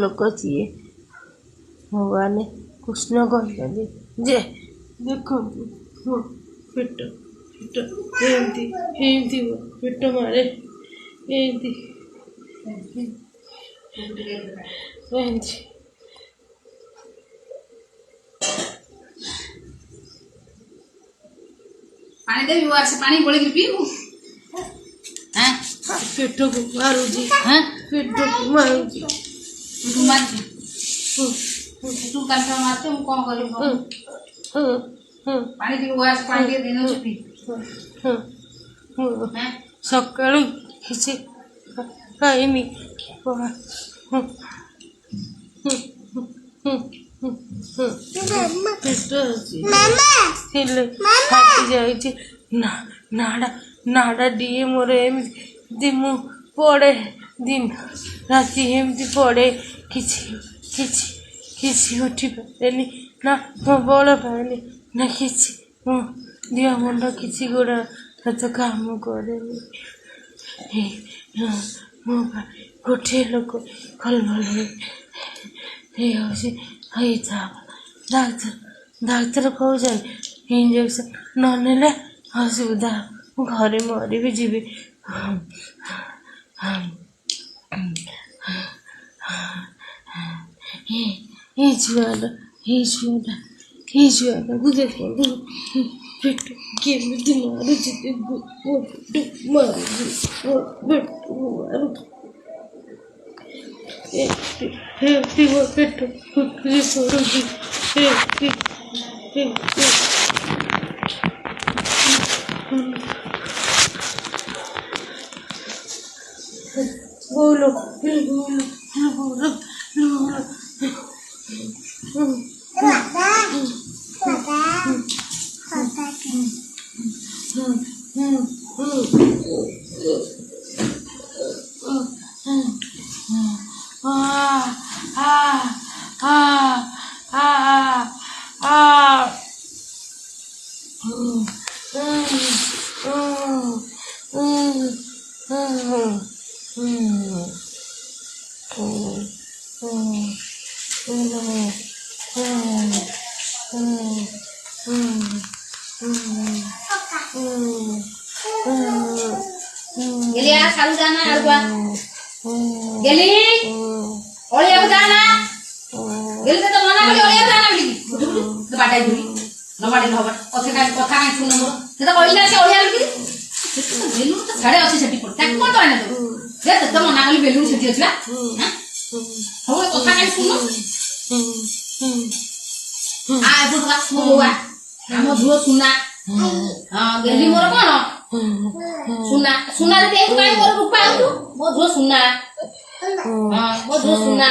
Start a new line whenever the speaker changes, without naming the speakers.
लोक सीए भगवान कृष्ण कहते जे देखो पेट पेट एमती पेट मारे एमती
पानी देवी वो से पानी गोले की पीऊ हैं
पेट को मारू जी
हैं
पेट को मारू जी
तू मार तू कांटा मारते हम कौन करेंगे पानी की वो से पानी दे देना छुपी हैं
सकाळू किसी खाइनी नाड़ा डीए मोर एमती मु पड़े दिन राति एमती पड़े किसी उठी पारेनी ना मो बल पाएनी ना किसी मो दिह मुंड किसी गोड़ा हाथ काम करेनी मो गोटे लोक कल भल डाक्तर कौन इंजेक्शन न नेले असुविधा घरे मरी भी जीवी छुआटा देखो पेट केमी मारुची मारुची पेट मारुची पेट बोलो
गेली आज खाली जाना अरबा गेली ओलिया को जाना गेली तो मना कली ओलिया जाना बिली तो बाटाई दुरी न बाटे न हबा कथा का सुन मोर से तो कहिला से ओलिया बिली बेलुन तो छाड़े अछि सेठी पर ताक कोन तो आने तो जे तो मना कली बेलुन सेठी अछि ना हो कथा का सुन आ बुढ़वा बुआ हम धुओ सुना हां गेली मोर कोन सुना सुना रे ते काई मोर रूपा तू मो धो सुना हां मो धो सुना